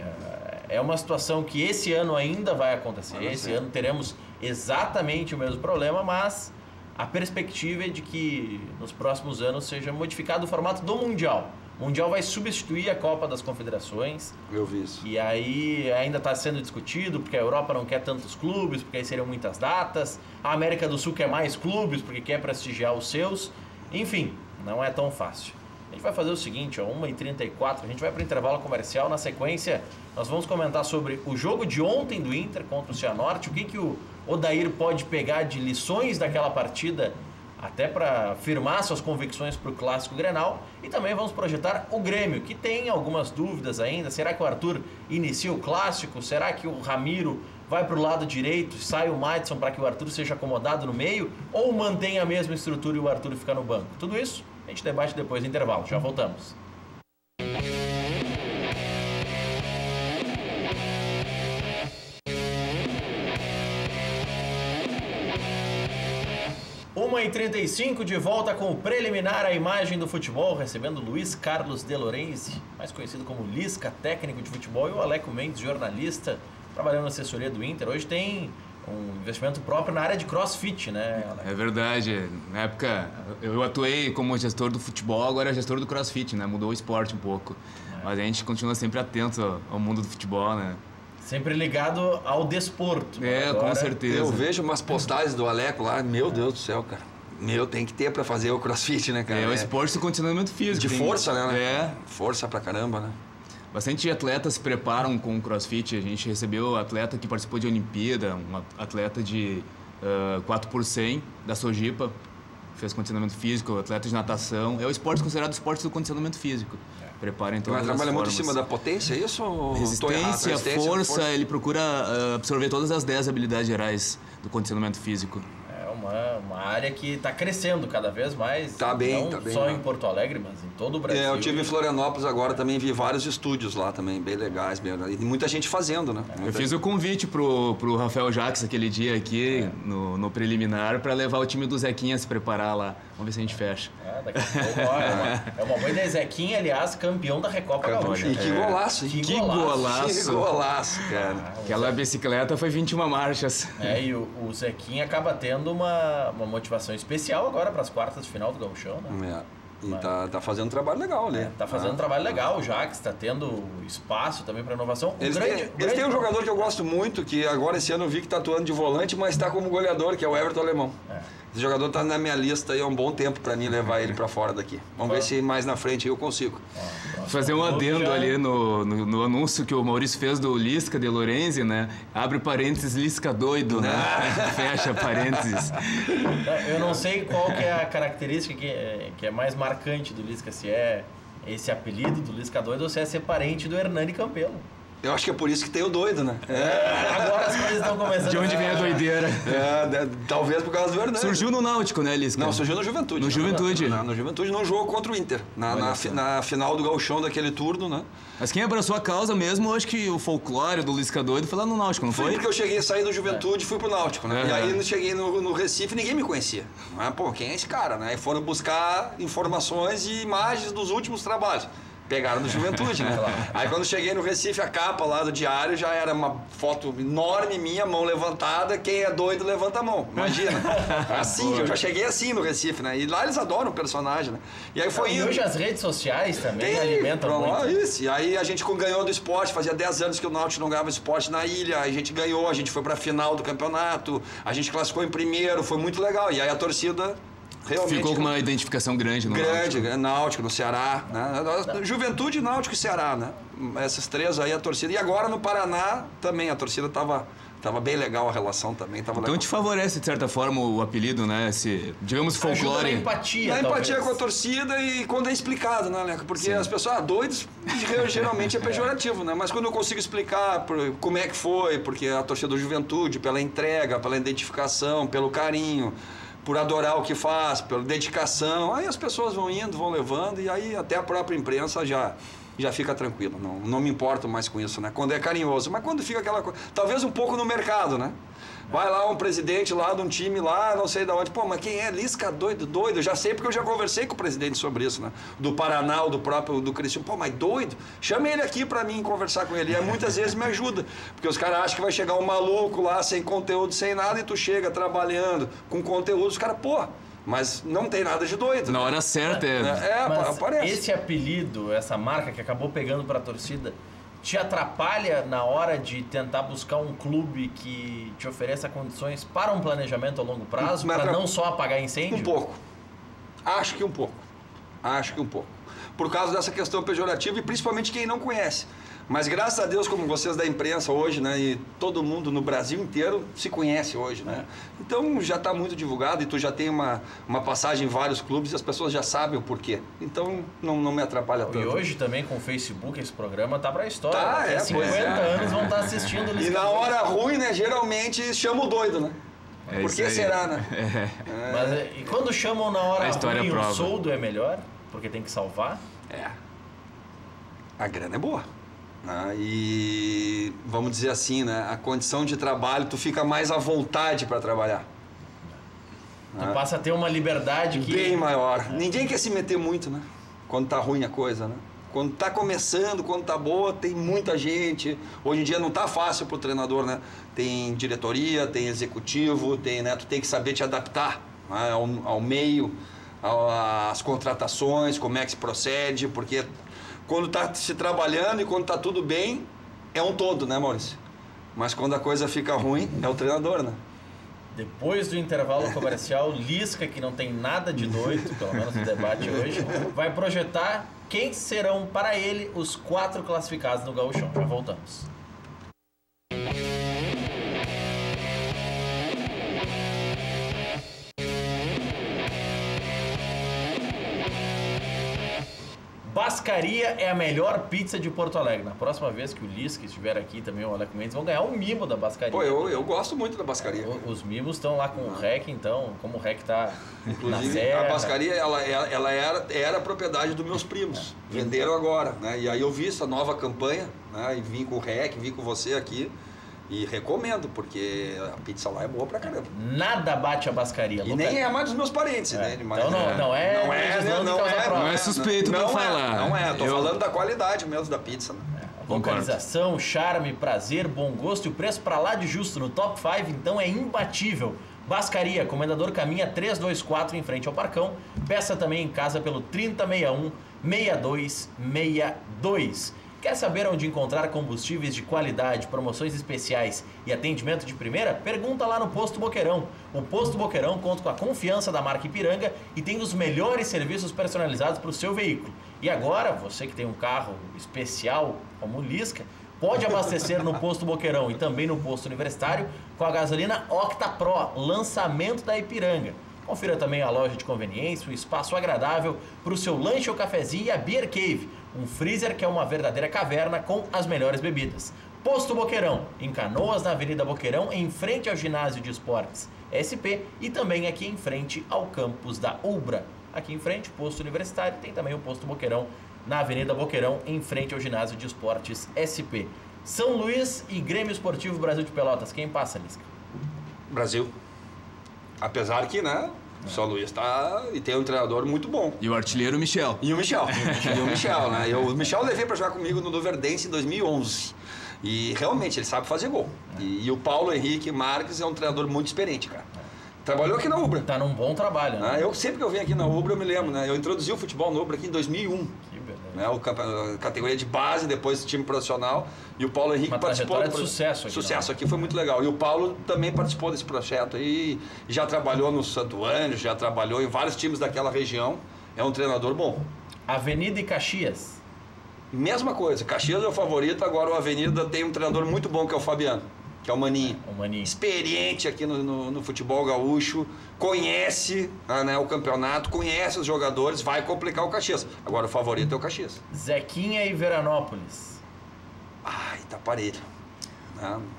é uma situação que esse ano ainda vai acontecer. Esse ano teremos exatamente o mesmo problema, mas a perspectiva é de que nos próximos anos seja modificado o formato do Mundial. O Mundial vai substituir a Copa das Confederações. Eu vi isso. E aí ainda está sendo discutido, porque a Europa não quer tantos clubes, porque aí seriam muitas datas. A América do Sul quer mais clubes, porque quer prestigiar os seus. Enfim, não é tão fácil. A gente vai fazer o seguinte, ó, 1h34, a gente vai para o intervalo comercial. Na sequência, nós vamos comentar sobre o jogo de ontem do Inter contra o Cianorte, o que o Odair pode pegar de lições daquela partida, até para firmar suas convicções para o Clássico Grenal. E também vamos projetar o Grêmio, que tem algumas dúvidas ainda. Será que o Arthur inicia o Clássico? Será que o Ramiro vai para o lado direito, sai o Madison para que o Arthur seja acomodado no meio? Ou mantém a mesma estrutura e o Arthur fica no banco? Tudo isso a gente debate depois do intervalo. Já voltamos. Uma e 35 de volta com o preliminar à imagem do futebol, recebendo Luiz Carlos de Lorenzi, mais conhecido como Lisca, técnico de futebol, e o Aleco Mendes, jornalista, trabalhando na assessoria do Inter. Hoje tem um investimento próprio na área de crossfit, né, Aleco? É verdade. Na época eu atuei como gestor do futebol, agora é gestor do crossfit, né? Mudou o esporte um pouco. Mas a gente continua sempre atento ao mundo do futebol, né? Sempre ligado ao desporto. Com certeza. Eu vejo umas postagens do Aleco lá, meu Deus do céu, cara. Tem que ter pra fazer o crossfit, né, cara? O esporte do condicionamento físico. De força, né? É. Força pra caramba, né? Bastante atletas se preparam com o crossfit. A gente recebeu atleta que participou de Olimpíada, um atleta de 4x100 da Sojipa, fez condicionamento físico, atleta de natação. É o esporte considerado esporte do condicionamento físico. Prepara em todas as formas. Mas trabalha muito em cima da potência, é isso? Ou resistência, força, ele procura absorver todas as 10 habilidades gerais do condicionamento físico. Uma área que está crescendo cada vez mais. Tá bem, não só em Porto Alegre, mas em todo o Brasil. Eu tive em Florianópolis agora, também vi vários estúdios lá também, bem legais. E muita gente fazendo, né? Eu fiz o convite pro Rafael Jacques aquele dia aqui, no preliminar, para levar o time do Zequinha a se preparar lá. Vamos ver se a gente fecha. Daqui a pouco, é uma boa ideia. Zequinha, aliás, campeão da Recopa Gaúcha. E que golaço, hein? Que golaço. Que golaço, cara. Aquela bicicleta foi 21 marchas. E o Zequinha acaba tendo uma motivação especial agora para as quartas de final do Gauchão, né? E tá fazendo um trabalho legal ali. Tá fazendo um trabalho legal, o Jacques está tendo espaço também para inovação. Eles têm um jogador que eu gosto muito, que agora esse ano eu vi que está atuando de volante, mas está como goleador, que é o Everton Alemão. Esse jogador está na minha lista e é um bom tempo para mim levar ele para fora daqui. Vamos ver se mais na frente eu consigo. Fazer um adendo ali no anúncio que o Maurício fez do Lisca de Lorenzi, né? Abre parênteses, Lisca doido, né? Fecha parênteses. Eu não sei qual que é a característica que é mais marcante do Lisca, se é esse apelido do Lisca doido ou se é ser parente do Hernani Campelo. Eu acho que é por isso que tem o doido, né? Agora as coisas estão começando. De onde vem a doideira? Talvez por causa do Hernani. Surgiu no Náutico, né, Lisca? Não, surgiu no Juventude. No Juventude. No Juventude, num jogo contra o Inter. Na final do Gauchão daquele turno, né? Mas quem abraçou a causa mesmo, acho que o folclore do Lisca doido foi lá no Náutico, não foi? Porque eu saí do Juventude e fui pro Náutico, né? E aí cheguei no Recife e ninguém me conhecia. Mas, quem é esse cara, né? E foram buscar informações e imagens dos últimos trabalhos. Pegaram do Juventude, né? Aí quando cheguei no Recife, a capa lá do diário já era uma foto enorme minha, mão levantada, quem é doido levanta a mão, imagina. Assim, eu já cheguei assim no Recife, né? E lá eles adoram o personagem, né? E aí foi indo. Hoje as redes sociais também alimentam muito. Isso. E aí a gente ganhou do esporte, fazia 10 anos que o Náutico não ganhava esporte na ilha, a gente ganhou, a gente foi pra final do campeonato, a gente classificou em primeiro, foi muito legal. E aí a torcida... Realmente, ficou com uma identificação grande no Náutico. Náutico, no Ceará, né? Juventude, Náutico e Ceará, né? Essas três aí a torcida. E agora no Paraná também a torcida tava bem legal, a relação também tava então legal. Te favorece, de certa forma, o apelido, né? Digamos, folclore. Na empatia, empatia com a torcida e quando é explicado, né, Leco? Porque as pessoas, doidos, geralmente é pejorativo, né? Mas quando eu consigo explicar como é que foi, porque a torcida do Juventude, pela entrega, pela identificação, pelo carinho, por adorar o que faz, pela dedicação, aí as pessoas vão indo, vão levando, e aí até a própria imprensa já fica tranquila, não me importo mais com isso, né? Quando é carinhoso, mas quando fica aquela coisa, talvez um pouco no mercado, né? Vai lá um presidente lá de um time lá, não sei de onde, mas quem é? Lisca doido? Eu já sei porque eu já conversei com o presidente sobre isso, né? Do Paraná, do Cristiano, mas doido? Chama ele aqui pra mim conversar com ele, e muitas vezes me ajuda, porque os caras acham que vai chegar um maluco lá, sem conteúdo, sem nada, e tu chega trabalhando com conteúdo, os caras, mas não tem nada de doido. Na hora certa aparece. Esse apelido, essa marca que acabou pegando pra torcida, te atrapalha na hora de tentar buscar um clube que te ofereça condições para um planejamento a longo prazo, para não só apagar incêndio? Um pouco. Acho que um pouco. Por causa dessa questão pejorativa e principalmente quem não conhece. Mas graças a Deus, como vocês da imprensa hoje, né, e todo mundo no Brasil inteiro se conhece hoje, né? Então já está muito divulgado e tu já tem uma passagem em vários clubes e as pessoas já sabem o porquê. Então não me atrapalha tanto. E hoje também com o Facebook esse programa tá pra história. Tá, 50 anos vão estar assistindo. E na hora ruim, né, geralmente chama o doido, né? Por que será, né? Mas e quando chamam na hora ruim, prova. O soldo é melhor? Porque tem que salvar? A grana é boa. E vamos dizer assim, né? A condição de trabalho, tu fica mais à vontade para trabalhar. Tu passa a ter uma liberdade bem maior. Ninguém quer se meter muito, né? Quando tá ruim a coisa, né? Quando tá começando, quando tá boa, tem muita gente. Hoje em dia não tá fácil pro treinador, né? Tem diretoria, tem executivo, né? Tu tem que saber te adaptar, né? ao meio, às contratações, como é que se procede, porque quando tá se trabalhando e quando tá tudo bem, é um todo, né, Maurício? Mas quando a coisa fica ruim, é o treinador, né? Depois do intervalo comercial, Lisca, que não tem nada de doido, pelo menos no debate hoje, vai projetar quem serão para ele os 4 classificados no Gauchão. Já voltamos. Bascaria é a melhor pizza de Porto Alegre. Na próxima vez que o Lisca estiver aqui também, o Aleco Mendes, vão ganhar um mimo da Bascaria. Pô, eu gosto muito da Bascaria. Os mimos estão lá com o REC, então, como o REC tá na Inclusive, serra. a Bascaria, ela era propriedade dos meus primos. Venderam agora, né? E aí eu vi essa nova campanha, né? E vim com o REC, vim com você aqui. E recomendo, porque a pizza lá é boa pra caramba. Nada bate a Bascaria. E nem é mais dos meus parentes, né? Mas então não é suspeito pra falar. Não é, tô falando da qualidade mesmo da pizza, né? Localização, charme, prazer, bom gosto e o preço pra lá de justo no top 5, então é imbatível. Bascaria, Comendador Caminha 324 em frente ao Parcão. Peça também em casa pelo 3061-6262. Quer saber onde encontrar combustíveis de qualidade, promoções especiais e atendimento de primeira? Pergunta lá no Posto Boqueirão. O Posto Boqueirão conta com a confiança da marca Ipiranga e tem os melhores serviços personalizados para o seu veículo. E agora, você que tem um carro especial como o Lisca, pode abastecer no Posto Boqueirão e também no Posto Universitário com a gasolina Octa Pro, lançamento da Ipiranga. Confira também a loja de conveniência, um espaço agradável para o seu lanche ou cafezinho e a Beer Cave, um freezer que é uma verdadeira caverna com as melhores bebidas. Posto Boqueirão, em Canoas, na Avenida Boqueirão, em frente ao Ginásio de Esportes SP e também aqui em frente ao campus da Ubra. Aqui em frente, Posto Universitário, tem também o Posto Boqueirão, na Avenida Boqueirão, em frente ao Ginásio de Esportes SP. São Luís e Grêmio Esportivo Brasil de Pelotas, quem passa, Lisca? Brasil. Apesar que, né, o São Luís tá e tem um treinador muito bom. E o artilheiro Michel. E o Michel, né? O Michel eu levei para jogar comigo no Luverdense em 2011. E realmente ele sabe fazer gol. E o Paulo Henrique Marques é um treinador muito experiente, cara. Trabalhou aqui na Ubra. Tá num bom trabalho, né? Sempre que eu venho aqui na Ubra, eu me lembro, né? Eu introduzi o futebol no Ubra aqui em 2001. Né, categoria de base, depois time profissional, e o Paulo Henrique participou de sucesso aqui foi muito legal, e o Paulo também participou desse projeto aí, já trabalhou no Santo Ângelo, já trabalhou em vários times daquela região, é um treinador bom. Avenida e Caxias, mesma coisa, Caxias é o favorito, agora o Avenida tem um treinador muito bom que é o Fabiano, que é o Maninho. Experiente aqui no futebol gaúcho, conhece, né, o campeonato, conhece os jogadores, vai complicar o Caxias. Agora o favorito é o Caxias. Zequinha e Veranópolis. Ai, tá parelho.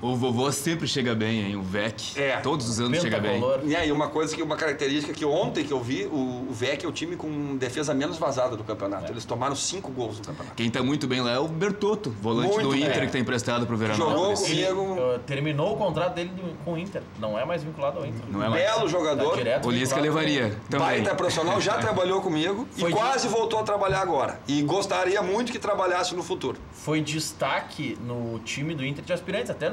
O vovô sempre chega bem, hein? O Vec. Todos os anos chega bem. E aí, uma característica que ontem que eu vi, o Vec é o time com defesa menos vazada do campeonato. Eles tomaram 5 gols no campeonato. Quem tá muito bem lá é o Bertotto, volante do Inter, que tá emprestado pro Veranópolis. Jogou comigo. Terminou o contrato dele com o Inter. Não é mais vinculado ao Inter. Não é mais. Belo jogador. O Lisca levaria também. Baita profissional, já trabalhou comigo e quase voltou a trabalhar agora. E gostaria muito que trabalhasse no futuro. Foi destaque no time do Inter de aspirantes, até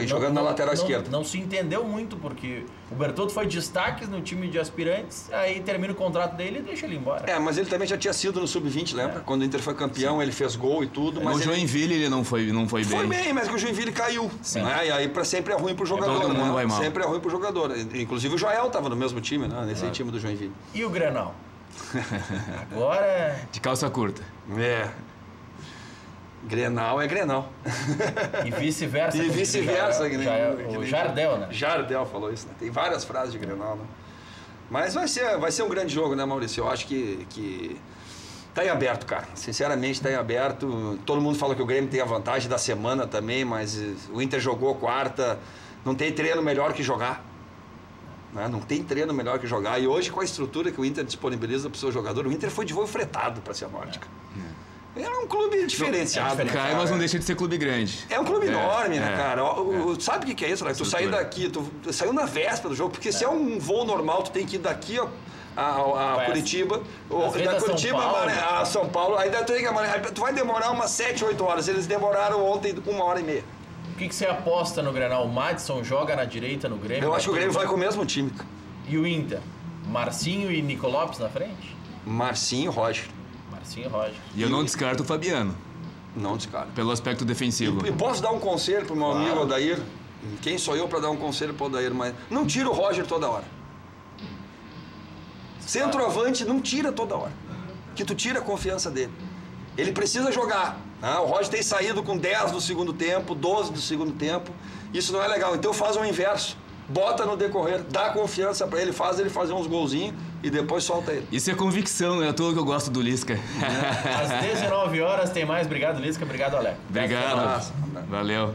jogando na lateral esquerda. Não se entendeu muito, porque o Bertotto foi destaque no time de aspirantes, aí termina o contrato dele e deixa ele embora. Mas ele também já tinha sido no Sub-20, lembra? Quando o Inter foi campeão, ele fez gol e tudo. Mas o Joinville ele não foi bem. Foi bem, mas que o Joinville caiu. Né? E aí sempre é ruim pro jogador. Todo mundo vai mal. Sempre é ruim pro jogador. Inclusive o Joel estava no mesmo time, né? Nesse time do Joinville. E o Grenal? Agora... De calça curta. Grenal é Grenal. E vice-versa. E vice-versa. O Jardel, né? Jardel falou isso, né? Tem várias frases de Grenal, né? Mas vai ser um grande jogo, né, Maurício? Eu acho que tá em aberto, cara. Sinceramente, tá em aberto. Todo mundo fala que o Grêmio tem a vantagem da semana também, mas o Inter jogou quarta. Não tem treino melhor que jogar. Né? Não tem treino melhor que jogar. E hoje, com a estrutura que o Inter disponibiliza para o seu jogador, o Inter foi de voo fretado para a Cianorte. É um clube diferenciado. Cai, mas não deixa de ser clube grande. É um clube enorme, né, cara? Sabe o que é isso? Né? Tu sair daqui, tu saiu na véspera do jogo, porque se é um voo normal, tu tem que ir daqui a Curitiba, da Curitiba a São Paulo, aí tu vai demorar umas 7, 8 horas. Eles demoraram ontem 1h30. O que você aposta no Grenal? O Madison joga na direita no Grêmio? Eu acho que o Grêmio vai com o mesmo time. E o Inter? Marcinho e Nico Lopes na frente? Marcinho e Roger. Marcinho e Roger. E eu não descarto o Fabiano. Não descarto. Pelo aspecto defensivo. E posso dar um conselho pro meu amigo Odair? Quem sou eu para dar um conselho pro Odair? Mas não tira o Roger toda hora. Centroavante não tira toda hora. Que tu tira a confiança dele. Ele precisa jogar. O Roger tem saído com 10 do segundo tempo, 12 do segundo tempo. Isso não é legal. Então faz o inverso. Bota no decorrer, dá confiança para ele, faz ele fazer uns golzinhos e depois solta ele. Isso é convicção, não é à toa que eu gosto do Lisca. Às 19 horas tem mais. Obrigado, Lisca. Obrigado, Alex. Obrigado. Valeu.